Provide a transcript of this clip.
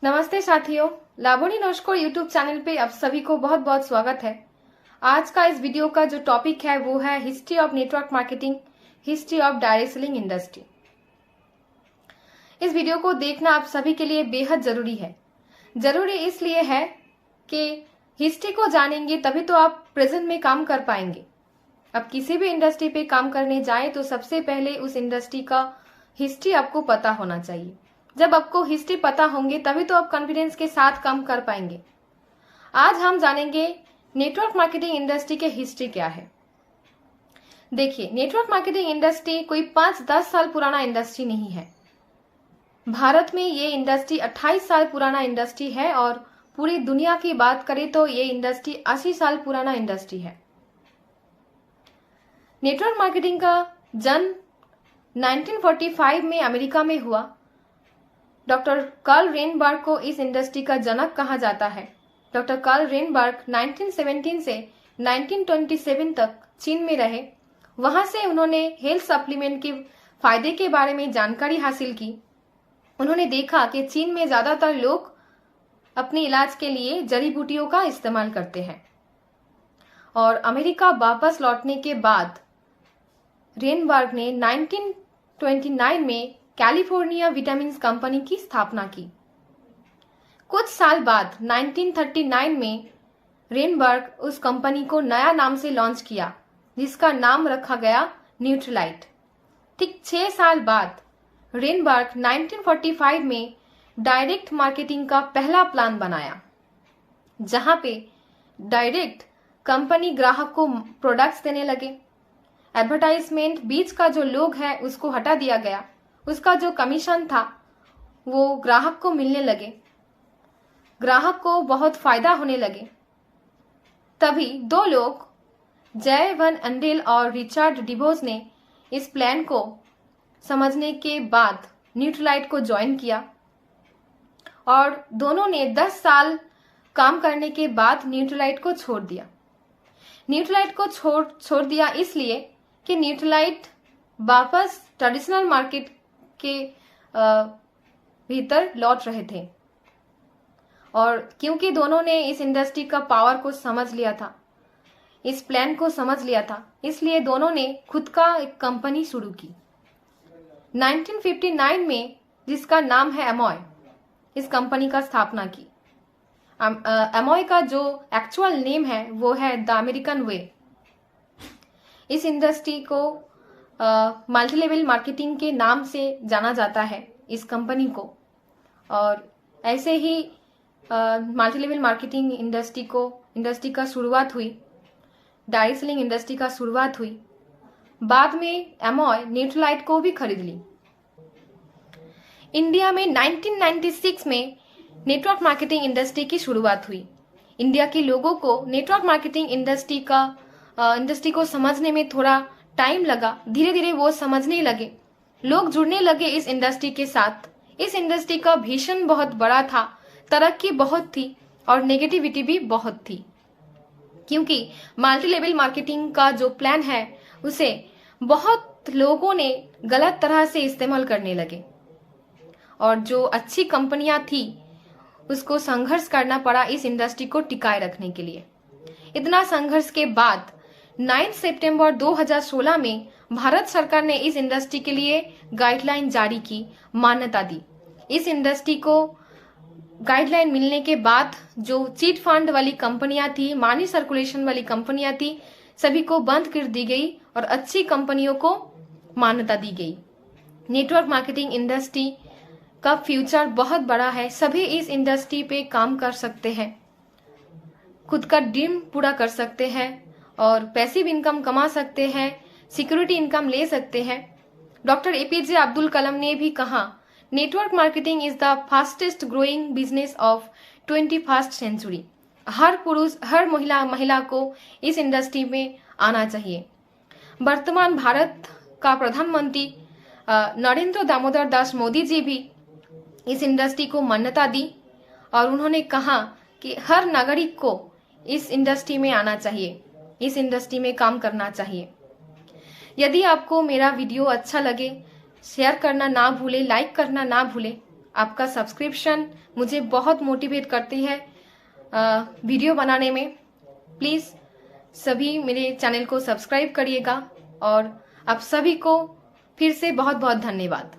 नमस्ते साथियों, Laboni नौशकोर YouTube channel पे आप सभी को बहुत बहुत स्वागत है। आज का इस वीडियो का जो टॉपिक है वो है history of network marketing, history of direct selling industry. इस वीडियो को देखना आप सभी के लिए बेहद जरूरी है। जरूरी इसलिए है कि हिस्ट्री को जानेंगे तभी तो आप प्रेजेंट में काम कर पाएंगे। अब किसी भी इंडस्ट्री पे काम करने जाए तो सबसे पहले उस इंडस्ट्री का हिस्ट्री आपको पता होना चाहिए। जब आपको हिस्ट्री पता होंगे तभी तो आप कॉन्फिडेंस के साथ काम कर पाएंगे। आज हम जानेंगे नेटवर्क मार्केटिंग इंडस्ट्री के हिस्ट्री क्या है। देखिए, नेटवर्क मार्केटिंग इंडस्ट्री कोई 5-10 साल पुराना इंडस्ट्री नहीं है। भारत में ये इंडस्ट्री 28 साल पुराना इंडस्ट्री है और पूरी दुनिया की बात करें तो ये इंडस्ट्री 80 साल पुराना इंडस्ट्री है। नेटवर्क मार्केटिंग का जन्म 1945 में अमेरिका में हुआ। डॉक्टर कार्ल रेनबर्ग को इस इंडस्ट्री का जनक कहा जाता है। डॉक्टर कार्ल रेनबर्ग 1917 से 1927 तक चीन में रहे। वहां से उन्होंने हेल्थ सप्लीमेंट के फायदे के बारे में जानकारी हासिल की। उन्होंने देखा कि चीन में ज्यादातर लोग अपने इलाज के लिए जड़ी बूटियों का इस्तेमाल करते हैं और अमेरिका वापस लौटने के बाद रेनबर्ग ने 1929 में कैलिफोर्निया विटामिन्स कंपनी की स्थापना की। कुछ साल बाद 1939 में रेनबर्ग उस कंपनी को नया नाम से लॉन्च किया जिसका नाम रखा गया न्यूट्रलाइट। ठीक 6 साल बाद रेनबर्ग 1945 में डायरेक्ट मार्केटिंग का पहला प्लान बनाया, जहां पे डायरेक्ट कंपनी ग्राहक को प्रोडक्ट्स देने लगे। एडवर्टाइजमेंट बीच का जो लोग है उसको हटा दिया गया। उसका जो कमीशन था वो ग्राहक को मिलने लगे। ग्राहक को बहुत फायदा होने लगे। तभी 2 लोग, जय वन अंडेल और रिचर्ड डिबोज ने इस प्लान को समझने के बाद न्यूट्रलाइट को ज्वाइन किया और दोनों ने 10 साल काम करने के बाद न्यूट्रलाइट को छोड़ दिया। न्यूट्रलाइट को छोड़ दिया इसलिए कि न्यूट्रलाइट वापस ट्रेडिशनल मार्केट के भीतर लौट रहे थे और क्योंकि दोनों ने इस इंडस्ट्री का पावर को समझ लिया था, इस प्लान को समझ लिया था, इसलिए दोनों ने खुद का एक कंपनी शुरू की 1959 में, जिसका नाम है एमॉय। इस कंपनी का स्थापना की। एमॉय का जो एक्चुअल नेम है वो है द अमेरिकन वे। इस इंडस्ट्री को मल्टी लेवल मार्केटिंग के नाम से जाना जाता है इस कंपनी को, और ऐसे ही मल्टी लेवल मार्केटिंग इंडस्ट्री का शुरुआत हुई, डायरेक्ट सेलिंग इंडस्ट्री का शुरुआत हुई। बाद में एमॉय न्यूट्रलाइट को भी खरीद ली। इंडिया में 1996 में नेटवर्क मार्केटिंग इंडस्ट्री की शुरुआत हुई। इंडिया के लोगों को नेटवर्क मार्केटिंग इंडस्ट्री को समझने में थोड़ा टाइम लगा। धीरे धीरे वो समझने लगे, लोग जुड़ने लगे इस इंडस्ट्री के साथ। इस इंडस्ट्री का भीषण बहुत बड़ा था, तरक्की बहुत थी और नेगेटिविटी भी बहुत थी, क्योंकि मल्टी लेवल मार्केटिंग का जो प्लान है उसे बहुत लोगों ने गलत तरह से इस्तेमाल करने लगे और जो अच्छी कंपनियां थी उसको संघर्ष करना पड़ा इस इंडस्ट्री को टिकाए रखने के लिए। इतना संघर्ष के बाद 9 सितंबर 2016 में भारत सरकार ने इस इंडस्ट्री के लिए गाइडलाइन जारी की, मान्यता दी। इस इंडस्ट्री को गाइडलाइन मिलने के बाद जो चीट फंड वाली कंपनियां थी, मनी सर्कुलेशन वाली कंपनियां थी, सभी को बंद कर दी गई और अच्छी कंपनियों को मान्यता दी गई। नेटवर्क मार्केटिंग इंडस्ट्री का फ्यूचर बहुत बड़ा है। सभी इस इंडस्ट्री पे काम कर सकते हैं, खुद का ड्रीम पूरा कर सकते हैं और पैसिव इनकम कमा सकते हैं, सिक्योरिटी इनकम ले सकते हैं। डॉक्टर एपीजे अब्दुल कलाम ने भी कहा, network marketing is the fastest growing business of 21st century. हर पुरुष, हर महिला को इस इंडस्ट्री में आना चाहिए। वर्तमान भारत का प्रधानमंत्री नरेंद्र दामोदर दास मोदी जी भी इस इंडस्ट्री को मान्यता दी और उन्होंने कहा कि हर नागरिक को इस इंडस्ट्री में आना चाहिए, इस इंडस्ट्री में काम करना चाहिए। यदि आपको मेरा वीडियो अच्छा लगे, शेयर करना ना भूले, लाइक करना ना भूले। आपका सब्सक्रिप्शन मुझे बहुत मोटिवेट करती है वीडियो बनाने में। प्लीज़ सभी मेरे चैनल को सब्सक्राइब करिएगा और आप सभी को फिर से बहुत बहुत धन्यवाद।